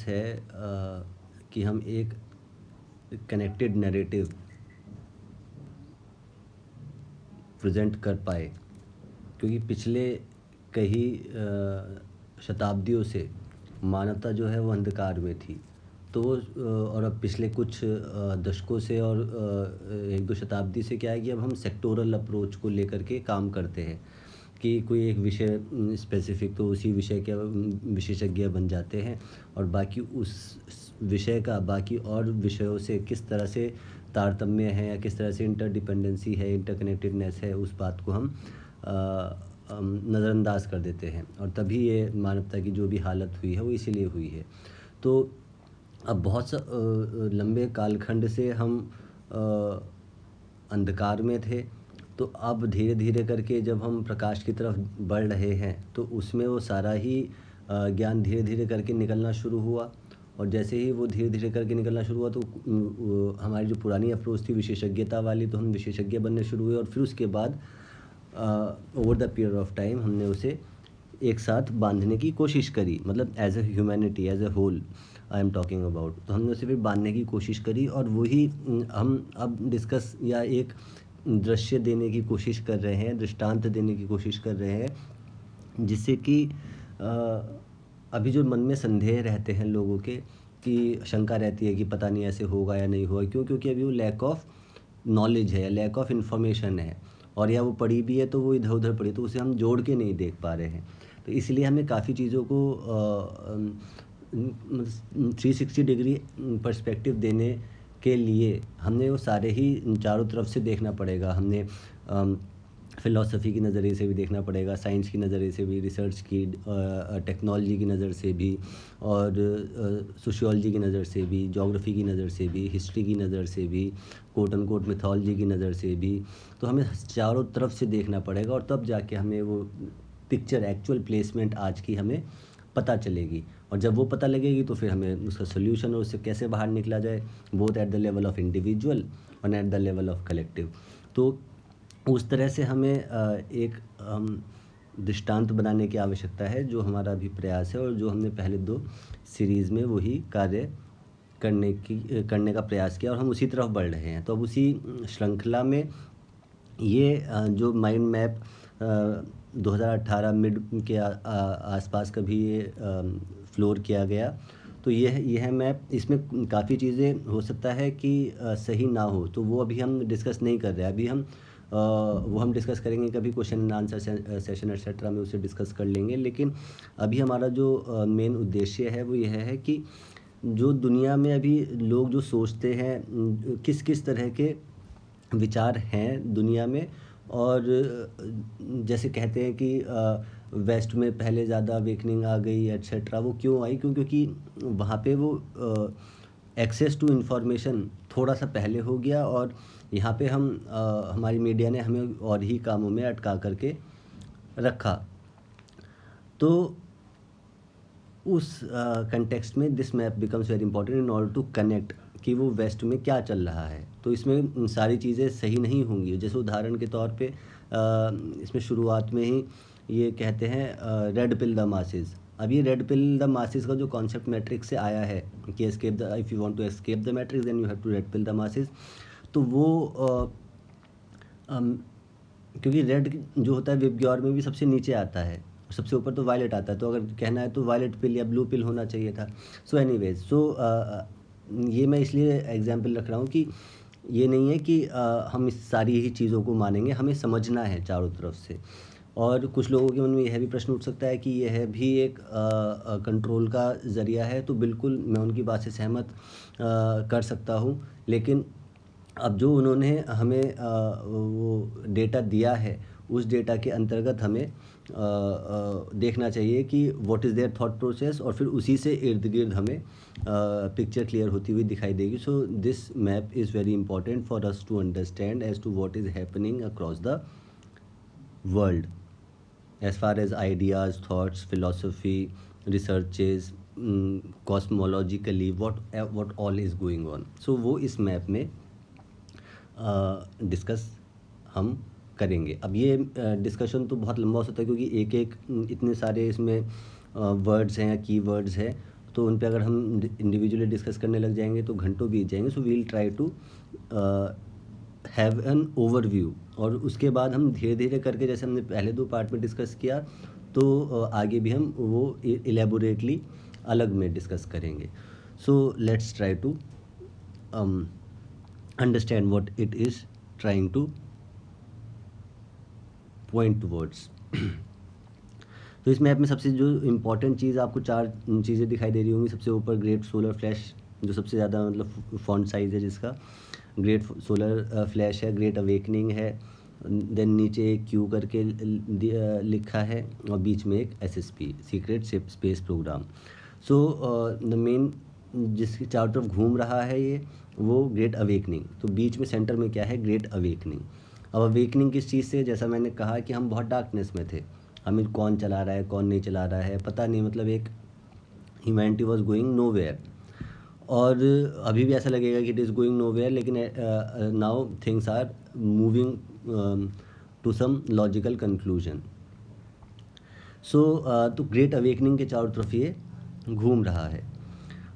है कि हम एक कनेक्टेड नैरेटिव प्रेजेंट कर पाए, क्योंकि पिछले कई शताब्दियों से मानवता जो है वो अंधकार में थी। तो और अब पिछले कुछ दशकों से और 1-2 शताब्दी से क्या है कि अब हम सेक्टोरल अप्रोच को लेकर के काम करते हैं कि कोई एक विषय स्पेसिफिक, तो उसी विषय के विशेषज्ञ बन जाते हैं और बाकी उस विषय का बाकी और विषयों से किस तरह से तारतम्य है या किस तरह से इंटरडिपेंडेंसी है, इंटरकनेक्टेडनेस है, उस बात को हम नज़रअंदाज कर देते हैं। और तभी ये मानवता की जो भी हालत हुई है वो इसीलिए हुई है। तो अब बहुत लंबे कालखंड से हम अंधकार में थे, तो अब धीरे धीरे करके जब हम प्रकाश की तरफ बढ़ रहे हैं तो उसमें वो सारा ही ज्ञान धीरे धीरे करके निकलना शुरू हुआ। और जैसे ही वो धीरे धीरे करके निकलना शुरू हुआ तो हमारी जो पुरानी अप्रोच थी विशेषज्ञता वाली, तो हम विशेषज्ञ बनने शुरू हुए और फिर उसके बाद over the period of time हमने उसे एक साथ बांधने की कोशिश करी, मतलब as a humanity as a whole I am talking about. तो हमने उसे फिर बांधने की कोशिश करी और वही हम अब डिस्कस या एक दृश्य देने की कोशिश कर रहे हैं, दृष्टांत देने की कोशिश कर रहे हैं, जिससे कि अभी जो मन में संदेह रहते हैं लोगों के, कि शंका रहती है कि पता नहीं ऐसे होगा या नहीं होगा, क्यों? क्योंकि अभी वो लैक ऑफ नॉलेज है या लैक ऑफ इन्फॉर्मेशन है, और या वो पढ़ी भी है तो वो इधर उधर पढ़ी, तो उसे हम जोड़ के नहीं देख पा रहे हैं। तो इसलिए हमें काफ़ी चीज़ों को 360 डिग्री पर्सपेक्टिव देने के लिए हमने वो सारे ही चारों तरफ से देखना पड़ेगा। हमने फ़िलॉसफ़ी की नज़रिए से भी देखना पड़ेगा, साइंस की नज़रिए से भी, रिसर्च की, टेक्नोलॉजी की नज़र से भी, और सोशियोलॉजी की नज़र से भी, ज्योग्राफी की नज़र से भी, हिस्ट्री की नज़र से भी, कोट अनकोट मिथोलॉजी की नज़र से भी। तो हमें चारों तरफ से देखना पड़ेगा और तब जाके हमें वो पिक्चर, एक्चुअल प्लेसमेंट आज की हमें पता चलेगी। और जब वो पता लगेगी तो फिर हमें उसका सोल्यूशन और उससे कैसे बाहर निकला जाए, both at the level of individual और at the level of collective. तो उस तरह से हमें एक दृष्टांत बनाने की आवश्यकता है, जो हमारा अभी प्रयास है और जो हमने पहले 2 सीरीज़ में वही कार्य करने का प्रयास किया और हम उसी तरफ बढ़ रहे हैं। तो अब उसी श्रृंखला में ये जो माइंड मैप 2018 मिड के आसपास कभी ये फ्लोर किया गया, तो यह मैप, इसमें काफ़ी चीज़ें हो सकता है कि सही ना हो, तो वो अभी हम डिस्कस नहीं कर रहे हैं। अभी हम वो हम डिस्कस करेंगे कभी question and answer session etcetera में, उसे डिस्कस कर लेंगे। लेकिन अभी हमारा जो मेन उद्देश्य है वो यह है कि जो दुनिया में अभी लोग जो सोचते हैं, किस किस तरह के विचार हैं दुनिया में, और जैसे कहते हैं कि वेस्ट में पहले ज़्यादा अवेकनिंग आ गई एटसेट्रा, वो क्यों आई? क्योंकि वहाँ पे वो एक्सेस टू इन्फॉर्मेशन थोड़ा सा पहले हो गया और यहाँ पे हम हमारी मीडिया ने हमें और ही कामों में अटका करके रखा। तो उस कंटेक्स्ट में this map becomes very important in order to connect कि वो वेस्ट में क्या चल रहा है। तो इसमें सारी चीज़ें सही नहीं होंगी। जैसे उदाहरण के तौर पे इसमें शुरुआत में ही ये कहते हैं रेड पिल द मासेस। अब ये रेड पिल द मासेस का जो कॉन्सेप्ट मैट्रिक्स से आया है कि escape the, if you want to escape the matrix then you have to red pill the masses. तो वो क्योंकि रेड जो होता है विबग्योर में भी सबसे नीचे आता है, सबसे ऊपर तो वायलेट आता है, तो अगर कहना है तो वायलेट पिल या ब्लू पिल होना चाहिए था। सो एनीवेज, ये मैं इसलिए एग्जांपल रख रहा हूँ कि ये नहीं है कि हम इस सारी ही चीज़ों को मानेंगे, हमें समझना है चारों तरफ से। और कुछ लोगों के मन में यह भी प्रश्न उठ सकता है कि यह भी एक कंट्रोल का ज़रिया है, तो बिल्कुल मैं उनकी बात से सहमत कर सकता हूँ। लेकिन अब जो उन्होंने हमें वो डेटा दिया है, उस डेटा के अंतर्गत हमें देखना चाहिए कि what is there thought process, और फिर उसी से इर्द गिर्द हमें पिक्चर क्लियर होती हुई दिखाई देगी। So this map is very important for us to understand as to what is happening across the world as far as ideas, thoughts, philosophy, researches, cosmologically what all is going on. So वो इस map में discuss हम करेंगे। अब ये discussion तो बहुत लंबा हो सकता है, क्योंकि एक एक इतने सारे इसमें वर्ड्स हैं या की वर्ड्स हैं, तो उन पे अगर हम इंडिविजुअली डिस्कस करने लग जाएंगे तो घंटों बीत जाएंगे। So we'll try to have an overview, और उसके बाद हम धीरे धीरे करके, जैसे हमने पहले 2 पार्ट में डिस्कस किया, तो आगे भी हम वो इलेबोरेटली अलग में डिस्कस करेंगे। So let's try to understand what it is trying to point towards. तो इस मैप में सबसे जो इम्पोर्टेंट चीज़ आपको 4 चीज़ें दिखाई दे रही होंगी। सबसे ऊपर ग्रेट सोलर फ्लैश, जो सबसे ज़्यादा मतलब फॉन्ट साइज़ है जिसका, ग्रेट सोलर फ्लैश है, ग्रेट अवेकनिंग है, देन नीचे एक क्यू करके लिखा है, और बीच में एक SSP, secret space programme. So the main जिसके चारों तरफ घूम रहा है ये, वो ग्रेट अवेकनिंग। तो बीच में सेंटर में क्या है, ग्रेट अवेकनिंग। अब अवेकनिंग किस चीज़ से, जैसा मैंने कहा कि हम बहुत डार्कनेस में थे, हमें कौन चला रहा है कौन नहीं चला रहा है पता नहीं, मतलब एक humanity was going nowhere. और अभी भी ऐसा लगेगा कि it is going nowhere, लेकिन now things are moving to some logical conclusion. So तो ग्रेट अवेकनिंग के चारों तरफ ये घूम रहा है।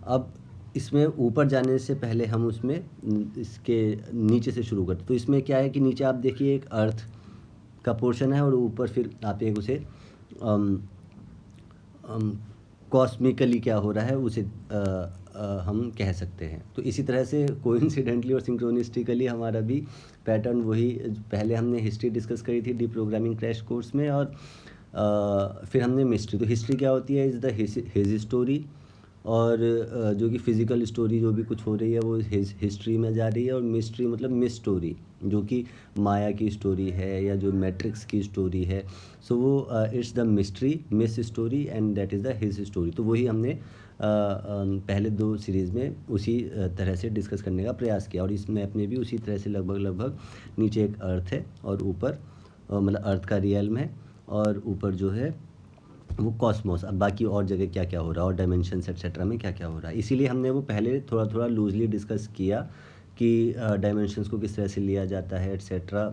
अब इसमें ऊपर जाने से पहले हम उसमें इसके नीचे से शुरू करते। तो इसमें क्या है कि नीचे आप देखिए एक अर्थ का पोर्शन है, और ऊपर फिर आप एक उसे कॉस्मिकली क्या हो रहा है उसे हम कह सकते हैं। तो इसी तरह से कोइंसिडेंटली और सिंक्रोनिस्टिकली हमारा भी पैटर्न वही, पहले हमने हिस्ट्री डिस्कस करी थी डीप्रोग्रामिंग क्रैश कोर्स में, और फिर हमने मिस्ट्री। तो हिस्ट्री क्या होती है, इज़ द हिज स्टोरी, और जो कि फ़िज़िकल स्टोरी जो भी कुछ हो रही है वो हिस्ट्री में जा रही है, और मिस्ट्री मतलब मिस स्टोरी, जो कि माया की स्टोरी है या जो मैट्रिक्स की स्टोरी है। सो वो it's the mystery, miss story, and that is the his story. तो वही हमने पहले 2 सीरीज़ में उसी तरह से डिस्कस करने का प्रयास किया, और इस मैप में भी उसी तरह से लगभग नीचे एक अर्थ है, और ऊपर मतलब अर्थ का रियल्म है, और ऊपर जो है वो कॉस्मोस। अब बाकी और जगह क्या क्या हो रहा है, और डायमेंशंस एट्सेट्रा में क्या क्या हो रहा है, इसीलिए हमने वो पहले थोड़ा थोड़ा लूजली डिस्कस किया कि डायमेंशंस को किस तरह से लिया जाता है एट्सेट्रा,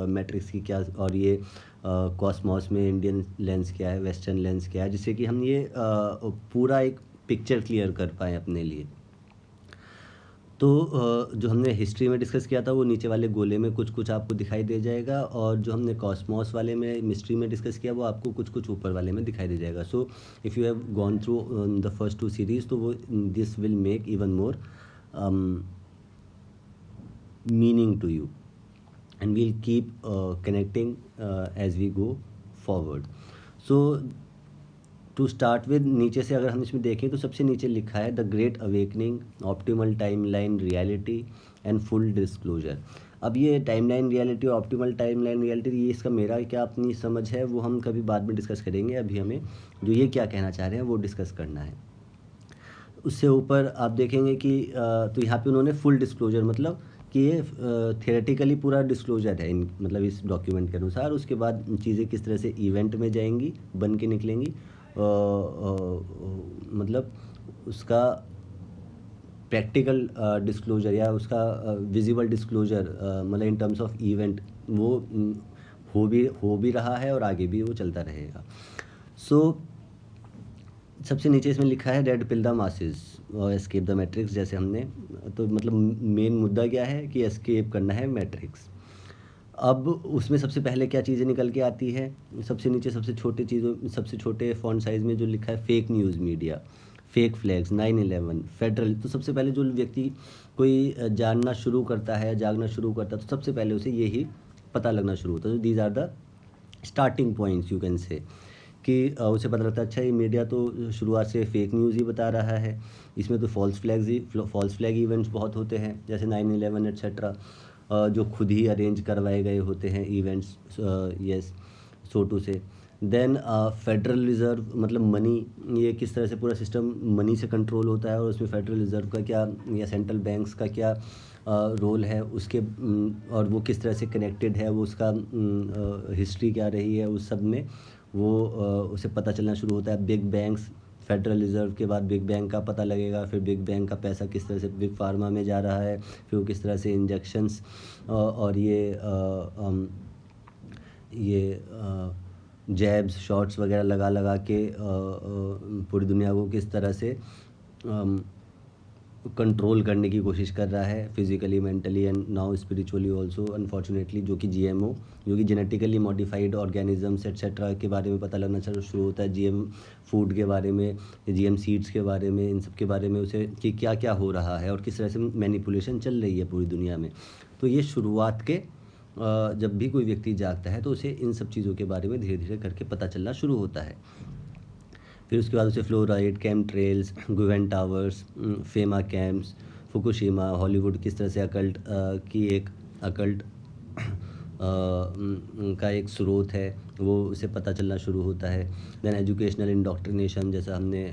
मैट्रिक्स की क्या, और ये कॉस्मोस में इंडियन लेंस क्या है, वेस्टर्न लेंस क्या है, जिससे कि हम ये पूरा एक पिक्चर क्लियर कर पाएँ अपने लिए। तो जो हमने हिस्ट्री में डिस्कस किया था वो नीचे वाले गोले में कुछ कुछ आपको दिखाई दे जाएगा, और जो हमने कॉस्मोस वाले में मिस्ट्री में डिस्कस किया वो आपको कुछ कुछ ऊपर वाले में दिखाई दे जाएगा। So if you have gone through the first 2 series, तो वो this will make even more meaning to you, and we'll keep connecting as we go forward. So to start with, नीचे से अगर हम इसमें देखें तो सबसे नीचे लिखा है the great awakening, optimal timeline reality and full disclosure. अब ये टाइमलाइन रियलिटी और ऑप्टिमल टाइमलाइन रियलिटी, ये इसका मेरा क्या अपनी समझ है वो हम कभी बाद में डिस्कस करेंगे। अभी हमें जो ये क्या कहना चाह रहे हैं वो डिस्कस करना है। उससे ऊपर आप देखेंगे कि तो यहाँ पे उन्होंने फुल डिस्क्लोजर, मतलब कि ये थियोरेटिकली पूरा डिस्क्लोजर है इन, मतलब इस डॉक्यूमेंट के अनुसार। उसके बाद चीज़ें किस तरह से इवेंट में जाएंगी, बन के निकलेंगी, मतलब उसका प्रैक्टिकल डिस्क्लोजर या उसका विजिबल डिस्क्लोजर, मतलब इन टर्म्स ऑफ इवेंट वो हो भी रहा है और आगे भी वो चलता रहेगा। सो सबसे नीचे इसमें लिखा है रेड पिल द मासेस और एस्केप द मैट्रिक्स, जैसे हमने, तो मतलब मेन मुद्दा क्या है कि एस्केप करना है मैट्रिक्स। अब उसमें सबसे पहले क्या चीज़ें निकल के आती है, सबसे नीचे सबसे छोटे फ़ॉन्ट साइज़ में जो लिखा है fake news media, fake flags, 9/11, federal. तो सबसे पहले जो व्यक्ति कोई जानना शुरू करता है, जागना शुरू करता है, तो सबसे पहले उसे यही पता लगना शुरू होता है। These are the starting points you can say, कि उसे पता लगता है अच्छा ये मीडिया तो शुरुआत से फेक न्यूज़ ही बता रहा है, इसमें तो फॉल्स फ्लैग इवेंट्स बहुत होते हैं, जैसे 9/11 एट्सेट्रा, जो खुद ही अरेंज करवाए गए होते हैं इवेंट्स, यस, सोटू से। देन फेडरल रिज़र्व, मतलब मनी, ये किस तरह से पूरा सिस्टम मनी से कंट्रोल होता है, और उसमें फेडरल रिज़र्व का क्या या सेंट्रल बैंक्स का क्या रोल है उसके, और वो किस तरह से कनेक्टेड है, वो उसका हिस्ट्री क्या रही है, उस सब में वो उसे पता चलना शुरू होता है। बिग बैंक्स, फेडरल रिज़र्व के बाद बिग बैंक का पता लगेगा, फिर बिग बैंक का पैसा किस तरह से बिग फार्मा में जा रहा है, फिर वो किस तरह से इंजेक्शंस और ये जैब्स शॉट्स वगैरह लगा लगा के पूरी दुनिया को किस तरह से कंट्रोल करने की कोशिश कर रहा है physically, mentally and now spiritually also unfortunately, जो कि जीएमओ, जो कि जेनेटिकली मॉडिफाइड ऑर्गेनिजम्स एट्सेट्रा के बारे में पता लगना शुरू होता है, जीएम फूड के बारे में, जीएम सीड्स के बारे में, इन सब के बारे में उसे कि क्या क्या हो रहा है और किस तरह से मैनिपुलेशन चल रही है पूरी दुनिया में। तो ये शुरुआत के जब भी कोई व्यक्ति जागता है तो उसे इन सब चीज़ों के बारे में धीरे धीरे करके पता चलना शुरू होता है। फिर उसके बाद उसे फ्लोराइड, केम ट्रेल्स, गुवेन towers, FEMA camps, Fukushima, Hollywood किस तरह से अकल्ट की एक अकल्ट का एक स्रोत है, वो उसे पता चलना शुरू होता है। देन एजुकेशनल इंडोक्ट्रिनेशन, जैसा हमने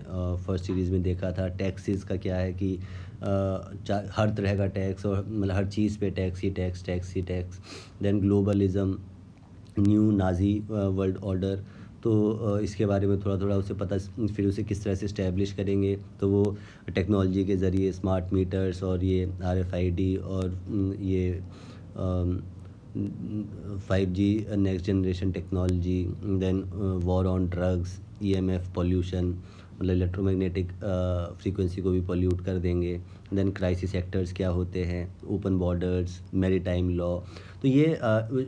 फर्स्ट सीरीज़ में देखा था। टैक्सेस का क्या है कि हर तरह का टैक्स, और मतलब हर चीज़ पे टैक्स ही टैक्स, टैक्स ही tax. Then globalism, new Nazi world order, तो इसके बारे में थोड़ा थोड़ा उसे पता, फिर उसे किस तरह से इस्टेब्लिश करेंगे, तो वो टेक्नोलॉजी के ज़रिए स्मार्ट मीटर्स और ये RFID और ये 5G next generation technology, then war on drugs, EMF pollution, मतलब इलेक्ट्रोमैग्नेटिक फ्रीक्वेंसी को भी पॉल्यूट कर देंगे। देन क्राइसिस सेक्टर्स क्या होते हैं, ओपन बॉर्डर्स, मैरीटाइम लॉ, तो ये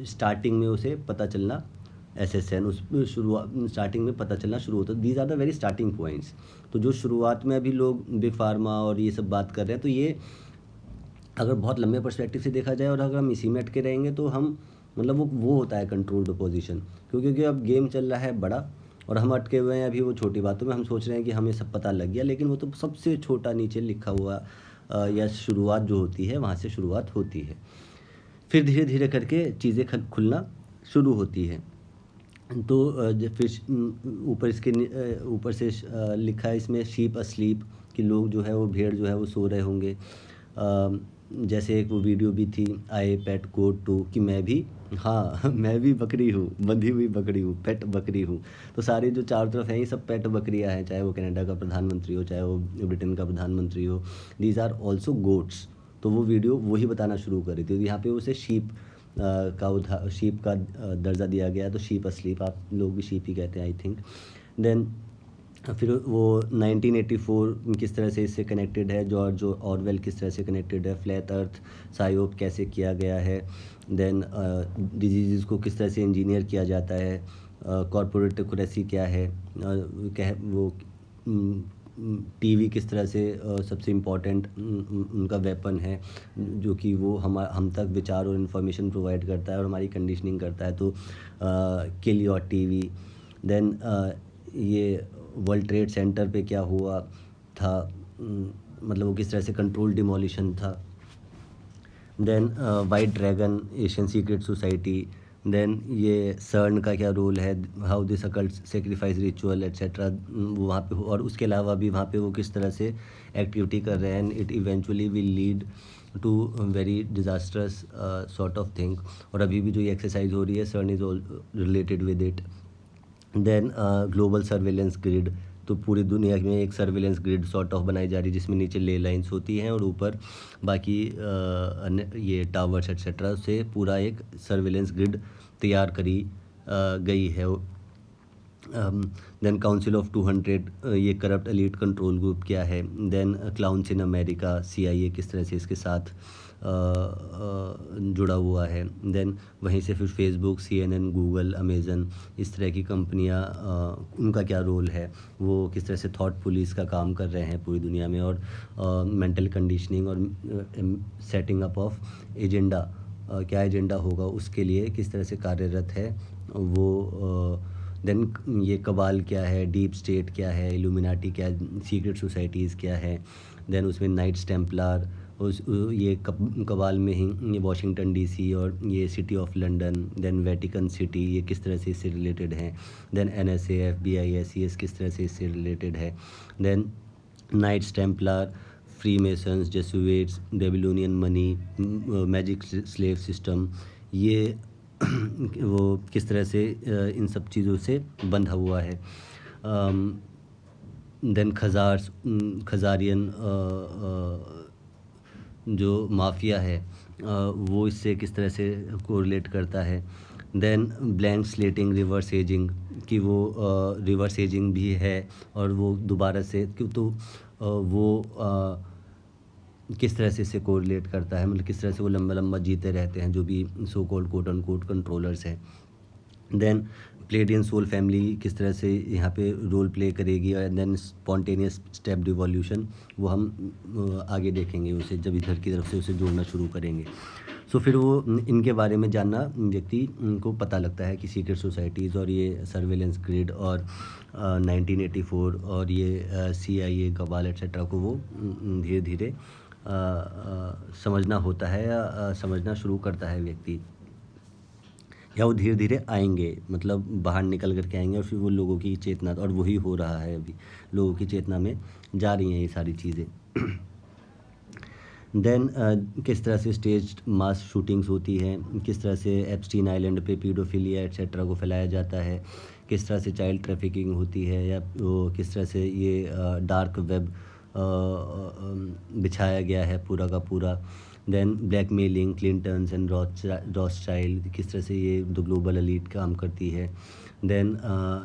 स्टार्टिंग में उसे पता चलना, SSN उस शुरुआत स्टार्टिंग में पता चलना शुरू होता है। These are the very starting points. तो जो शुरुआत में अभी लोग बिग फार्मा और ये सब बात कर रहे हैं, तो ये अगर बहुत लंबे पर्सपेक्टिव से देखा जाए और अगर हम इसी में अटके रहेंगे तो हम, मतलब वो होता है कंट्रोल्ड अपोजिशन, क्योंकि अब गेम चल रहा है बड़ा और हम अटके हुए हैं अभी वो छोटी बातों में। हम सोच रहे हैं कि हमें सब पता लग गया, लेकिन वो तो सबसे छोटा नीचे लिखा हुआ या शुरुआत जो होती है वहाँ से शुरुआत होती है। फिर धीरे धीरे करके चीज़ें खुलना शुरू होती है। तो फिर ऊपर इसके ऊपर से लिखा है इसमें शीप अस्लीप, कि लोग जो है वो भेड़ जो है वो सो रहे होंगे। जैसे एक वो वीडियो भी थी, आई पेट गोट टू, कि मैं भी, हाँ मैं भी बकरी हूँ, बंधी हुई बकरी हूँ, पेट बकरी हूँ। तो सारे जो चारों तरफ हैं ये सब पेट बकरियाँ हैं, चाहे वो कनाडा का प्रधानमंत्री हो, चाहे वो ब्रिटेन का प्रधानमंत्री हो, दीज आर ऑल्सो गोट्स। तो वो वीडियो वही बताना शुरू कर रही थी। यहाँ पे उसे शीप शीप का दर्जा दिया गया, तो शीप अस्लीप, आप लोग भी शीप ही कहते हैं आई थिंक। देन फिर वो 1984 किस तरह से इससे कनेक्टेड है, जॉर्ज ऑरवेल किस तरह से कनेक्टेड है, फ्लैट अर्थ साइयोप कैसे किया गया है, देन डिजीज़ को किस तरह से इंजीनियर किया जाता है, कॉर्पोरेटोक्रेसी क्या है, वो टीवी किस तरह से सबसे इम्पोर्टेंट उनका वेपन है, जो कि वो हम तक विचार और इन्फॉर्मेशन प्रोवाइड करता है और हमारी कंडीशनिंग करता है। तो किल योर टीवी। देन ये वर्ल्ड ट्रेड सेंटर पे क्या हुआ था, मतलब वो किस तरह से कंट्रोल डिमोलिशन था। Then white dragon, Asian secret society, then ये सर्न का क्या रोल है, how this occult sacrifice ritual etcetera, वहाँ पे और उसके अलावा भी वहाँ पे वो किस तरह से एक्टिविटी कर रहे हैं, it eventually will lead to very disastrous sort of thing. और अभी भी जो ये एक्सरसाइज हो रही है, CERN is all related with it. Then global surveillance grid, तो पूरी दुनिया में एक सर्वेलेंस ग्रिड सॉर्ट ऑफ बनाई जा रही है, जिसमें नीचे ले लाइंस होती हैं और ऊपर बाकी ये टावर्स एट्सेट्रा से पूरा एक सर्वेलेंस ग्रिड तैयार करी गई है। देन काउंसिल ऑफ 200, ये करप्ट एलीट कंट्रोल ग्रुप क्या है। Then clowns in America, CIA किस तरह से इसके साथ जुड़ा हुआ है। देन वहीं से फिर फेसबुक, CNN, गूगल, अमेज़न, इस तरह की कंपनियां, उनका क्या रोल है, वो किस तरह से थॉट पुलिस का काम कर रहे हैं पूरी दुनिया में, और मेंटल कंडीशनिंग और सेटिंग अप ऑफ एजेंडा, क्या एजेंडा होगा उसके लिए किस तरह से कार्यरत है वो। देन ये कबाल क्या है, डीप स्टेट क्या है, इल्यूमिनाटी क्या, सीक्रेट सोसाइटीज़ क्या है। देन उसमें नाइट्स टेम्पलार, उस ये कबाल में ही ये वाशिंगटन DC और ये City of London, then Vatican City, ये किस तरह से इससे रिलेटेड हैं। देन NSA, FBI, SES किस तरह से इससे रिलेटेड है। Then Knights Templar, Freemasons, Jesuits, Babylonian money, magic slave system, ये वो किस तरह से इन सब चीज़ों से बंधा हुआ है। देन खजारियन जो माफिया है वो इससे किस तरह से कोरिलेट करता है। देन ब्लैंक स्लेटिंग, रिवर्स एजिंग, कि वो रिवर्स एजिंग भी है और वो दोबारा से क्यों, तो वो किस तरह से इससे कोरिलेट करता है, मतलब किस तरह से वो लंबा लंबा जीते रहते हैं जो भी so called quote unquote controllers हैं। देन प्लेडियन सोल फैमिली किस तरह से यहाँ पे रोल प्ले करेगी, और देन स्पॉन्टेनियस स्टेप डिवोल्यूशन वो हम आगे देखेंगे उसे, जब इधर की तरफ से उसे जोड़ना शुरू करेंगे। सो फिर वो इनके बारे में जानना व्यक्ति को पता लगता है कि सीक्रेट सोसाइटीज़ और ये सर्वेलेंस ग्रिड और 1984 और ये CIA कबाल एट्सेट्रा को वो धीरे धीरे समझना होता है, या समझना शुरू करता है व्यक्ति, या वो धीरे धीरे आएंगे, मतलब बाहर निकल कर के आएंगे, और फिर वो लोगों की चेतना, और वही हो रहा है अभी, लोगों की चेतना में जा रही हैं ये सारी चीज़ें। देन किस तरह से स्टेज मास शूटिंग्स होती हैं, किस तरह से एप्स्टीन आइलैंड पे पीडोफिलिया एट्सेट्रा को फैलाया जाता है, किस तरह से चाइल्ड ट्रैफिकिंग होती है, या वो किस तरह से ये डार्क वेब बिछाया गया है पूरा का पूरा। देन ब्लैकमेलिंग, क्लिंटन्स एंड रॉथस्चाइल्ड, किस तरह से ये द ग्लोबल एलीट काम करती है। Then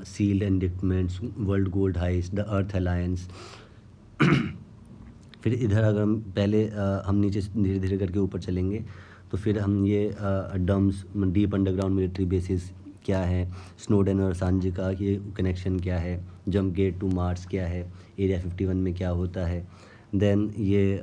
sealed indictments, world gold heist, the Earth Alliance. फिर इधर अगर हम पहले हम नीचे से धीरे धीरे करके ऊपर चलेंगे, तो फिर हम ये dumps, deep underground military bases क्या है, स्नोडेन और सांझे का ये कनेक्शन क्या है, जंप गेट टू मार्स क्या है, एरिया 51 में क्या होता है। देन ये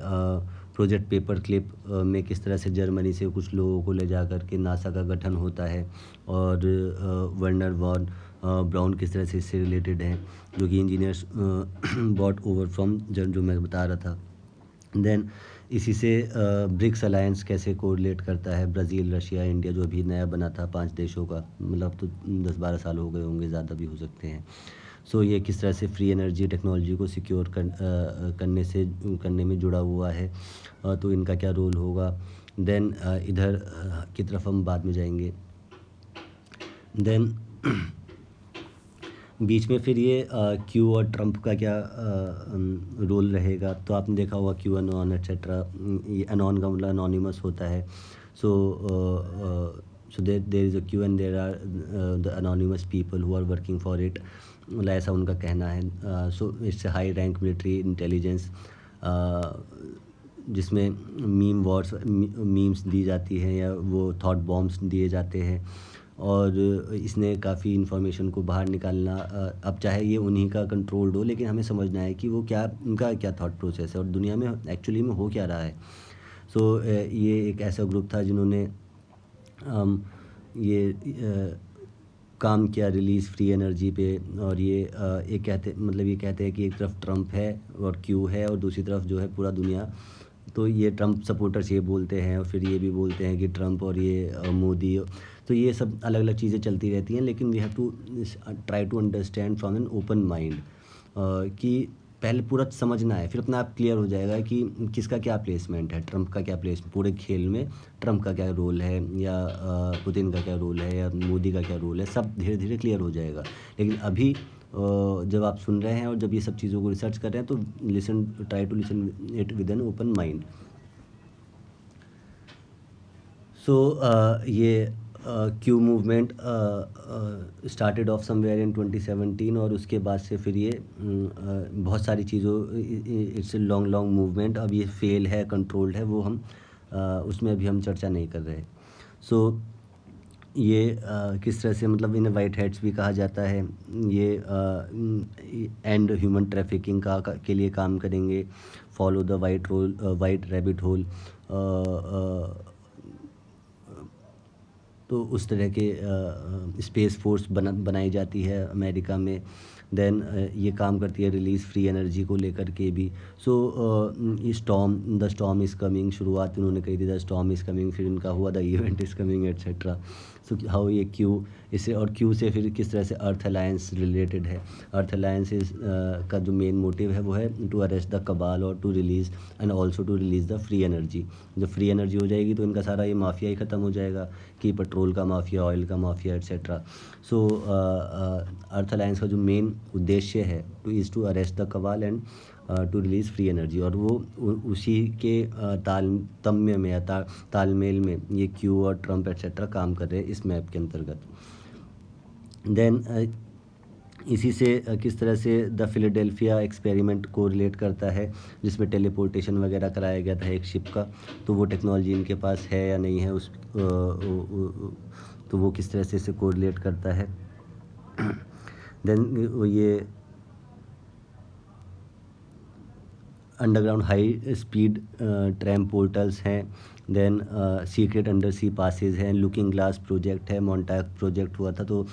प्रोजेक्ट पेपर क्लिप में किस तरह से जर्मनी से कुछ लोगों को ले जा कर के नासा का गठन होता है, और वर्नर वॉन ब्राउन किस तरह से इससे रिलेटेड हैं, जो कि इंजीनियर्स बॉट ओवर फ्रॉम जो मैं बता रहा था। देन इसी से ब्रिक्स अलायंस कैसे कोरिलेट करता है, ब्राज़ील, रशिया, इंडिया, जो अभी नया बना था 5 देशों का, मतलब तो 10-12 साल हो गए होंगे, ज़्यादा भी हो सकते हैं। सो ये किस तरह से फ्री एनर्जी टेक्नोलॉजी को सिक्योर करने में जुड़ा हुआ है, तो इनका क्या रोल होगा। देन इधर की तरफ हम बाद में जाएंगे। देन बीच में फिर ये क्यू और ट्रम्प का क्या रोल रहेगा, तो आपने देखा होगा क्यू अनॉन एट्सेट्रा, ये अनॉन का मतलब अनोनिमस होता है। So there is a Q and there are the anonymous people who are working for it, मतलब ऐसा उनका कहना है। So it's high rank military intelligence, जिसमें मीम्स दी जाती हैं, या वो थॉट बॉम्ब्स दिए जाते हैं, और इसने काफ़ी इन्फॉर्मेशन को बाहर निकालना, अब चाहे ये उन्हीं का कंट्रोल्ड हो, लेकिन हमें समझना है कि वो क्या, उनका क्या थॉट प्रोसेस है और दुनिया में एक्चुअली में हो क्या रहा है। सो ये एक ऐसा ग्रुप था जिन्होंने ये काम किया रिलीज़ फ्री एनर्जी पे, और ये एक ये कहते हैं कि एक तरफ ट्रम्प है और क्यू है, और दूसरी तरफ जो है पूरा दुनिया। तो ये ट्रम्प सपोर्टर्स ये बोलते हैं, और फिर ये भी बोलते हैं कि ट्रम्प और ये मोदी, तो ये सब अलग अलग चीज़ें चलती रहती हैं, लेकिन we have to try to understand from an open mind, कि पहले पूरा समझना है, फिर अपना आप क्लियर हो जाएगा कि किसका क्या प्लेसमेंट है, ट्रम्प का क्या प्लेसमेंट पूरे खेल में, ट्रम्प का क्या रोल है, या पुतिन का क्या रोल है, या मोदी का क्या रोल है, सब धीरे धीरे क्लियर हो जाएगा। लेकिन अभी जब आप सुन रहे हैं और जब ये सब चीज़ों को रिसर्च कर रहे हैं, तो try to listen it with an open mind. So ये Q movement started off somewhere in 2017, और उसके बाद से फिर ये बहुत सारी चीज़ों, it's a long long movement. अब ये फेल है, कंट्रोल्ड है, वो हम उसमें अभी हम चर्चा नहीं कर रहे। सो ये किस तरह से, मतलब इन्हें वाइट हेड्स भी कहा जाता है, ये एंड ह्यूमन ट्रैफिकिंग के लिए काम करेंगे, follow the white rabbit hole, तो उस तरह के स्पेस फोर्स बनाई जाती है अमेरिका में। देन ये काम करती है रिलीज़ फ्री एनर्जी को लेकर के भी। So the storm is coming, शुरुआत उन्होंने कही थी द स्टॉर्म इज़ कमिंग, फिर उनका हुआ the event is coming etcetera. So how ये क्यू, इससे और क्यू से फिर किस तरह से अर्थ अलायंस रिलेटेड है। अर्थ अलायंस का जो मेन मोटिव है वो है टू अरेस्ट द कबाल, और to release and also to release the free energy. जब फ्री एनर्जी हो जाएगी तो इनका सारा ये माफिया ही ख़त्म हो जाएगा, कि पेट्रोल का माफिया, ऑयल का mafia etcetera. So Earth Alliance का जो मेन उद्देश्य है to arrest the cabal and to release free energy, और वो उसी के तारतम्य में या तालमेल में ये क्यू और ट्रम्प एट्सेट्रा काम कर रहे हैं इस मैप के अंतर्गत। देन इसी से किस तरह से द फिलाडेल्फिया एक्सपेरिमेंट को रिलेट करता है, जिसमें टेलीपोर्टेशन वगैरह कराया गया था एक शिप का, तो वो टेक्नोलॉजी इनके पास है या नहीं है, तो वो किस तरह से इसे कोरिलेट करता है। देन ये underground high speed tram portals हैं, देन सीक्रेट अंडर सी पासेज हैं, लुकिंग ग्लास प्रोजेक्ट है, मोन्टाक प्रोजेक्ट हुआ था। तो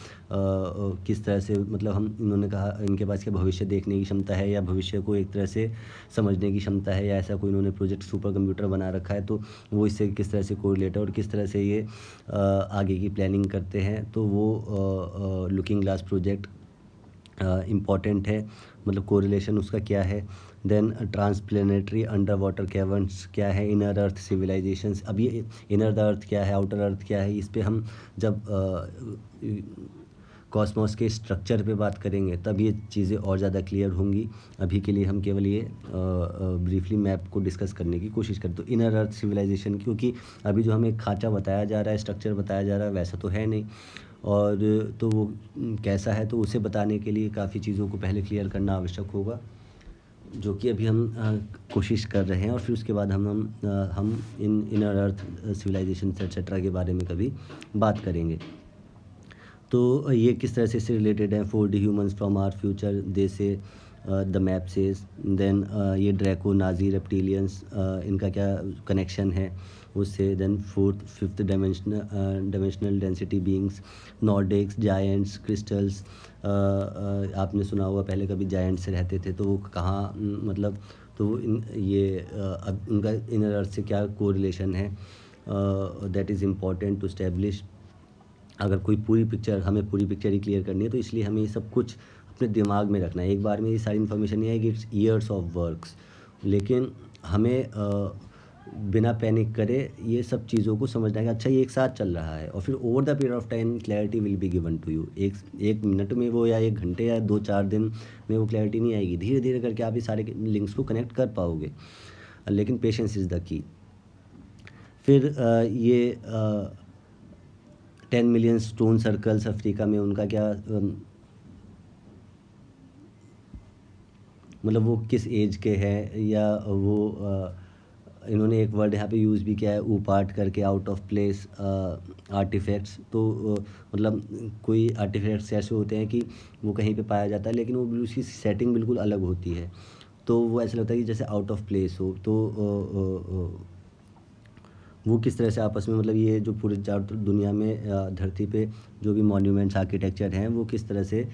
किस तरह से मतलब हम इन्होंने कहा इनके पास क्या भविष्य देखने की क्षमता है या भविष्य को एक तरह से समझने की क्षमता है, या ऐसा कोई इन्होंने प्रोजेक्ट सुपर कंप्यूटर बना रखा है, तो वो इससे किस तरह से कोरिलेट है और किस तरह से ये आगे की प्लानिंग करते हैं। तो वो लुकिंग ग्लास प्रोजेक्ट इम्पॉर्टेंट है, मतलब कोरिलेशन उसका क्या है। देन ट्रांसप्लेनेटरी अंडर वाटर कैवर्न्स क्या है, इनर अर्थ सिविलाइजेशंस। अब ये इनर अर्थ क्या है, आउटर अर्थ क्या है, इस पे हम जब कॉस्मोस के स्ट्रक्चर पे बात करेंगे तब ये चीज़ें और ज़्यादा क्लियर होंगी। अभी के लिए हम केवल ये ब्रीफली मैप को डिस्कस करने की कोशिश करें। तो इनर अर्थ सिविलाइजेशन, क्योंकि अभी जो हमें खांचा बताया जा रहा है, स्ट्रक्चर बताया जा रहा है, वैसा तो है नहीं, और तो वो कैसा है, तो उसे बताने के लिए काफ़ी चीज़ों को पहले क्लियर करना आवश्यक होगा, जो कि अभी हम कोशिश कर रहे हैं। और फिर उसके बाद हम इन इनर अर्थ सिविलाइजेशन एक्सेट्रा के बारे में कभी बात करेंगे। तो ये किस तरह से इससे रिलेटेड है। 4D humans from our future they say the map says. Then ये ड्रैको नाजी रेप्टिलियंस, इनका क्या कनेक्शन है उससे। Then fifth dimensional density beings, Nordics, giants, crystals. आपने सुना होगा पहले कभी जायंट्स रहते थे, तो वो कहाँ मतलब, तो अब उनका इनर अर्थ से क्या कोरिलेशन है, that is important to establish. अगर कोई हमें पूरी पिक्चर ही क्लियर करनी है, तो इसलिए हमें ये सब कुछ अपने दिमाग में रखना है। एक बार में ये सारी इन्फॉर्मेशन नहीं आएगी, इट्स ईयर्स ऑफ वर्क्स, लेकिन हमें बिना पैनिक करे ये सब चीज़ों को समझना है कि अच्छा ये एक साथ चल रहा है, और फिर over the period of time clarity will be given to you. एक मिनट में वो, या एक घंटे, या 2-4 दिन में वो क्लैरिटी नहीं आएगी, धीरे धीरे करके आप ये सारे लिंक्स को कनेक्ट कर पाओगे, लेकिन पेशेंस इज़ द की। फिर ये 10 मिलियन स्टोन सर्कल्स अफ्रीका में, उनका क्या मतलब वो किस एज के हैं, या वो इन्होंने एक वर्ड यहाँ पे यूज़ भी किया है, ऊपाट करके, आउट ऑफ प्लेस आर्टिफैक्ट्स। तो मतलब कोई आर्टिफैक्ट्स ऐसे होते हैं कि वो कहीं पे पाया जाता है, लेकिन वो उसकी सेटिंग बिल्कुल अलग होती है, तो वो ऐसा लगता है कि जैसे आउट ऑफ प्लेस हो। तो वो किस तरह से आपस में, मतलब ये जो पूरे चारों दुनिया में धरती पे जो भी मॉन्यूमेंट्स आर्किटेक्चर हैं, वो किस तरह से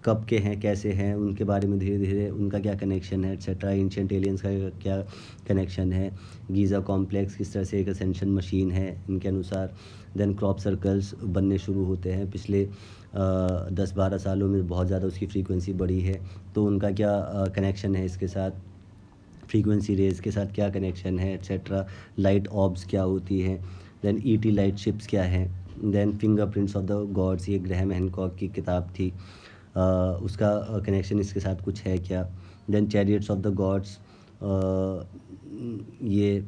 कब के हैं, कैसे हैं, उनके बारे में धीरे धीरे उनका क्या कनेक्शन है एक्सेट्रा। एंशिएंट एलियंस का क्या कनेक्शन है, गीज़ा कॉम्प्लेक्स किस तरह से एक असेंशन मशीन है इनके अनुसार। देन क्रॉप सर्कल्स बनने शुरू होते हैं, पिछले 10-12 सालों में बहुत ज़्यादा उसकी फ्रीक्वेंसी बढ़ी है, तो उनका क्या कनेक्शन है इसके साथ, फ्रीक्वेंसी रेज के साथ क्या कनेक्शन है एक्सेट्रा। लाइट ऑब्स क्या होती हैं, देन ईटी लाइट शिप्स क्या हैं, then fingerprints of the gods, ये ग्रैहम हैनकॉक की किताब थी, उसका कनेक्शन इसके साथ कुछ है क्या। Then chariots of the gods, ये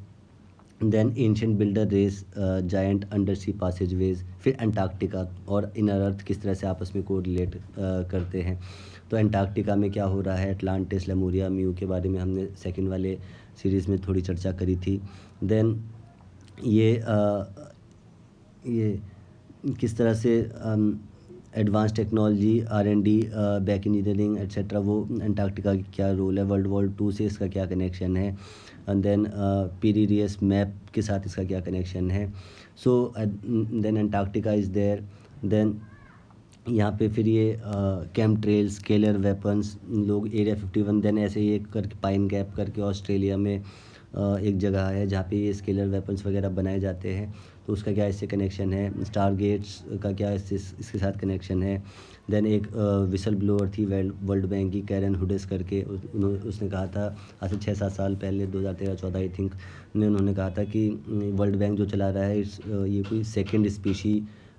then ancient builder race, giant undersea passageways. फिर अंटार्कटिका और इनर अर्थ किस तरह से आपस में कोरिलेट करते हैं। तो अंटार्कटिका में क्या हो रहा है, अटलांटिस, लेमुरिया, म्यू के बारे में हमने सेकंड वाले सीरीज़ में थोड़ी चर्चा करी थी। देन ये किस तरह से advance technology, R&D, back engineering etcetera, वो अंटार्कटिका की क्या रोल है, वर्ल्ड वॉर 2 से इसका क्या कनेक्शन है, एंड देन पीरीरियस मैप के साथ इसका क्या कनेक्शन है। So then Antarctica is there. Then यहाँ पे फिर ये कैम्प ट्रेल्स, स्केलर वेपन्स, लोग एरिया 51, देन ऐसे ही एक करके पाइन गैप करके ऑस्ट्रेलिया में एक जगह है जहाँ पे ये स्केलर वेपन्स वगैरह बनाए जाते हैं, तो उसका क्या इससे कनेक्शन है। स्टार गेट्स का क्या इसके साथ कनेक्शन है। देन एक विसल ब्लोअर थी वर्ल्ड बैंक की, कैरन हुडिस करके, उसने कहा था आज से 6-7 साल पहले, 2013-14 आई थिंक, उन्होंने कहा था कि वर्ल्ड बैंक जो चला रहा है ये कोई सेकेंड स्पीशी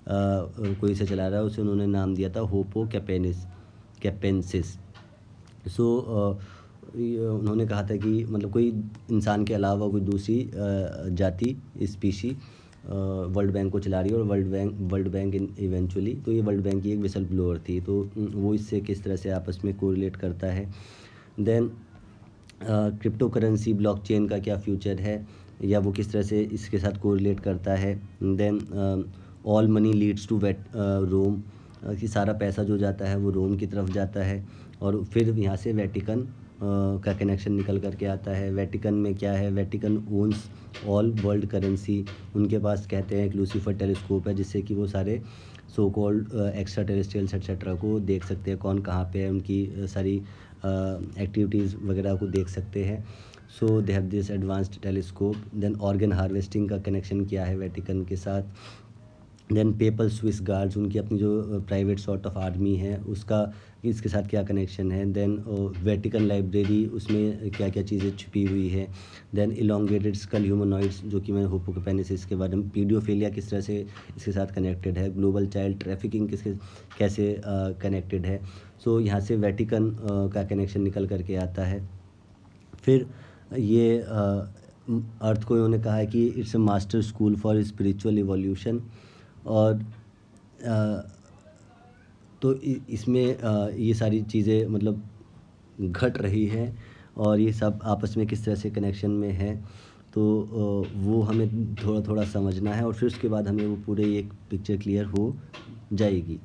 कोई से चला रहा है, उसे उन्होंने नाम दिया था होपो कैपेंसिस। सो उन्होंने कहा था कि मतलब कोई इंसान के अलावा कोई दूसरी जाति, स्पीशी वर्ल्ड बैंक को चला रही है, और वर्ल्ड बैंक इवेंचुअली, तो ये वर्ल्ड बैंक की एक विसल ब्लोअर थी, तो वो इससे किस तरह से आपस में कोरिलेट करता है। देन क्रिप्टो करेंसी ब्लॉकचेन का क्या फ्यूचर है, या वो किस तरह से इसके साथ कोरिलेट करता है। Then all money leads to Rome, कि सारा पैसा जो जाता है वो रोम की तरफ जाता है, और फिर यहाँ से वेटिकन का कनेक्शन निकल करके आता है। वेटिकन में क्या है, Vatican owns all world currency, उनके पास कहते हैं एक लूसीफर टेलीस्कोप है, जिससे कि वो सारे so called extra terrestrials etcetera को देख सकते हैं, कौन कहाँ पे है, उनकी सारी एक्टिविटीज़ वगैरह को देख सकते हैं। So they have this advanced telescope. Then organ harvesting का कनेक्शन क्या है वेटिकन के साथ। देन पेपल स्विस गार्ड्स, उनकी अपनी जो प्राइवेट सॉर्ट ऑफ आर्मी है, उसका इसके साथ क्या कनेक्शन है। देन वेटिकन लाइब्रेरी, उसमें क्या क्या चीज़ें छुपी हुई है। देन इलोंगेटेड स्कल ह्यूमनॉइड्स, जो कि मैं हिप्पोकैम्पस के बारे में, पीडियोफिलिया किस तरह से इसके साथ कनेक्टेड है, ग्लोबल चाइल्ड ट्रैफिकिंग कैसे कनेक्टेड है। सो यहाँ से वेटिकन का कनेक्शन निकल करके आता है। फिर ये अर्थ को इन्होंने कहा है कि it's a master school for spiritual evolution, और तो इसमें ये सारी चीज़ें मतलब घट रही हैं, और ये सब आपस में किस तरह से कनेक्शन में है, तो वो हमें थोड़ा थोड़ा समझना है, और फिर उसके बाद हमें वो पूरे एक पिक्चर क्लियर हो जाएगी।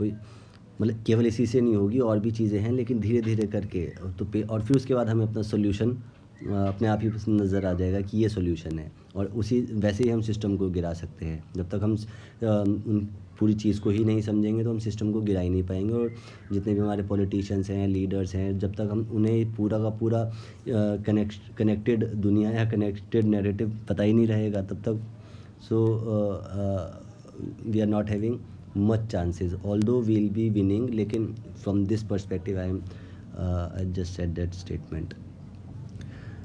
मतलब केवल इसी से नहीं होगी, और भी चीज़ें हैं, लेकिन धीरे धीरे करके और फिर उसके बाद हमें अपना सोल्यूशन अपने आप ही नज़र आ जाएगा कि ये सोल्यूशन है, और उसी वैसे ही हम सिस्टम को गिरा सकते हैं। जब तक हम उन पूरी चीज़ को ही नहीं समझेंगे तो हम सिस्टम को गिरा ही नहीं पाएंगे, और जितने भी हमारे पॉलिटिशियंस हैं, लीडर्स हैं, जब तक हम उन्हें पूरा का पूरा कनेक्टेड दुनिया या कनेक्टेड नैरेटिव पता ही नहीं रहेगा, तब तक so we are not having much chances, although we will be winning. लेकिन from this perspective I just said that statement.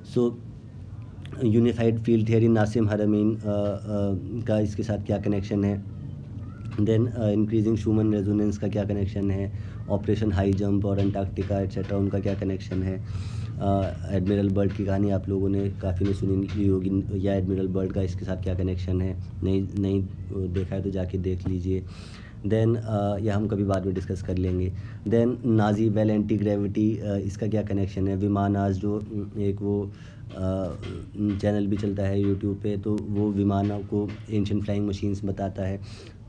So unified field theory, Nassim Haramein का इसके साथ क्या कनेक्शन है। देन इंक्रीजिंग ह्यूमन रेजोनेंस का क्या connection है। Operation high jump और अंटार्कटिका एट्सेट्रा, उनका क्या कनेक्शन है। एडमिरल बर्ड की कहानी आप लोगों ने काफ़ी ने सुनी ली होगी, या एडमिरल बर्ड का इसके साथ क्या कनेक्शन है, नहीं देखा है तो जाके देख लीजिए। देन या हम कभी बाद में डिस्कस कर लेंगे। Then Nazi bell anti gravity, इसका क्या कनेक्शन है। विमानाज, जो एक वो चैनल भी चलता है यूट्यूब पे, तो वो विमानों को एंशिएंट फ्लाइंग मशीन्स बताता है,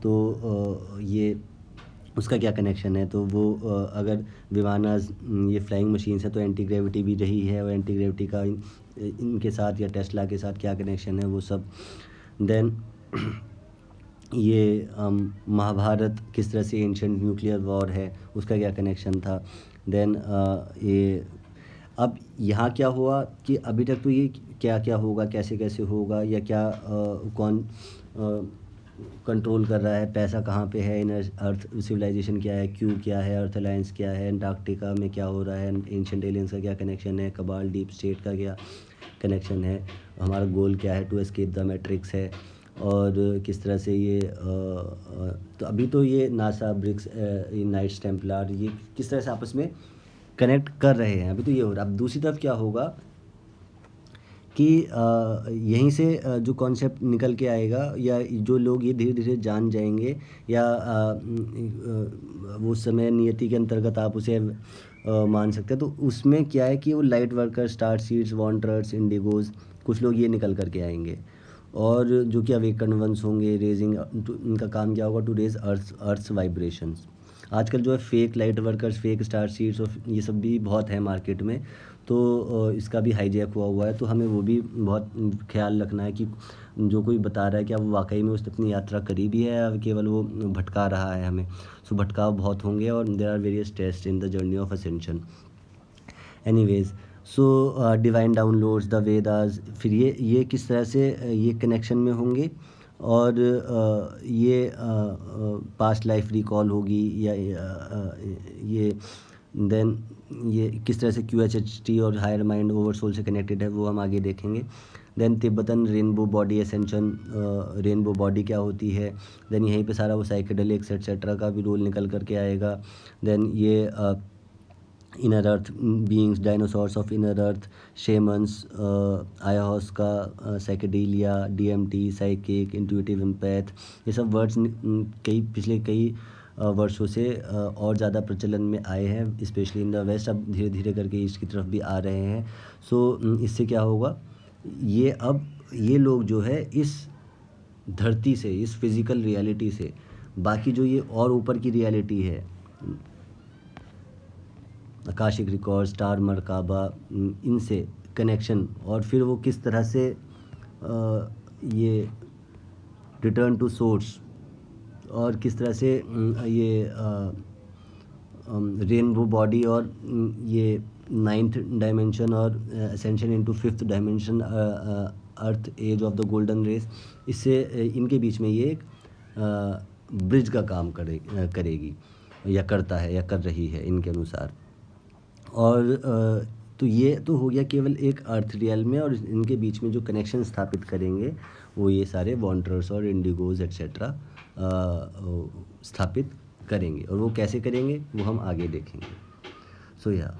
तो ये उसका क्या कनेक्शन है। तो वो अगर विमानाज ये फ्लाइंग मशीन्स है, तो एंटी ग्रेविटी भी रही है, और एंटी ग्रेविटी का इनके साथ या टेस्ला के साथ क्या कनेक्शन है वो सब। देन ये महाभारत किस तरह से एंशिएंट न्यूक्लियर वॉर है, उसका क्या कनेक्शन था। देन ये अब यहाँ क्या हुआ कि अभी तक तो ये क्या क्या होगा, कैसे कैसे होगा, या क्या कौन कंट्रोल कर रहा है, पैसा कहाँ पे है, इन अर्थ सिविलाइजेशन क्या है, क्यू क्या है, अर्थ अलायंस क्या है, अंटार्कटिका में क्या हो रहा है, एंशिएंट एलियंस का क्या कनेक्शन है, कबाल डीप स्टेट का क्या कनेक्शन है, हमारा गोल क्या है, टू एस्केप द मैट्रिक्स है, और किस तरह से ये तो अभी तो ये नासा ब्रिक्स नाइट्स टेम्पलर, ये किस तरह से आपस में कनेक्ट कर रहे हैं, अभी तो ये हो रहा है। अब दूसरी तरफ क्या होगा कि यहीं से जो कॉन्सेप्ट निकल के आएगा, या जो लोग ये धीरे धीरे जान जाएंगे, या वो समय नियति के अंतर्गत आप उसे मान सकते हैं, तो उसमें क्या है कि वो light worker, starseeds, wanderers, indigos, कुछ लोग ये निकल करके आएंगे, और जो कि अवेकन वंस होंगे, रेजिंग, इनका काम क्या होगा, टू रेज अर्थ्स वाइब्रेशंस। आजकल जो है fake light workers, fake star seeds और ये सब भी बहुत है मार्केट में, तो इसका भी हाईजैक हुआ है, तो हमें वो भी बहुत ख्याल रखना है कि जो कोई बता रहा है क्या वो वाकई में उसने अपनी यात्रा करी भी है, या केवल वो भटका रहा है हमें। सो भटकाव बहुत होंगे, और there are various test in the journey of ascension. Anyways, so divine downloads, the Vedas, फिर ये किस तरह से ये कनेक्शन में होंगे, और ये पास्ट लाइफ रिकॉल होगी, या ये देन ये किस तरह से QHHT और हायर माइंड ओवर सोल से कनेक्टेड है, वो हम आगे देखेंगे। Then Tibetan rainbow body ascension, rainbow body क्या होती है। देन यहीं पे सारा वो साइकेडेलिक्स एट्सेट्रा का भी रोल निकल करके आएगा। देन ये inner earth beings, dinosaurs of inner earth, shamans, ayahuasca, psychedelia, DMT, psychic, intuitive empath, ये सब वर्ड्स कई पिछले कई वर्षों से और ज़्यादा प्रचलन में आए हैं, स्पेशली इन द वेस्ट। अब धीरे धीरे करके ईस्ट की तरफ भी आ रहे हैं। सो इससे क्या होगा, ये लोग जो है इस धरती से, इस फिज़िकल रियलिटी से बाकी जो ये और ऊपर की रियलिटी है, आकाशिक रिकॉर्ड, स्टार मर्काबा, इनसे कनेक्शन, और फिर वो किस तरह से ये रिटर्न टू सोर्स, और किस तरह से ये रेनबो बॉडी, और ये 9th डायमेंशन, और ascension into 5th dimension, earth age of the golden race, इससे इनके बीच में ये एक ब्रिज का काम करेगी, या करता है, या कर रही है इनके अनुसार। और तो ये तो हो गया केवल एक अर्थ रियल में, और इनके बीच में जो कनेक्शन स्थापित करेंगे वो ये सारे वॉन्डरर्स और इंडिगोज एट्सेट्रा स्थापित करेंगे। और वो कैसे करेंगे वो हम आगे देखेंगे। सो या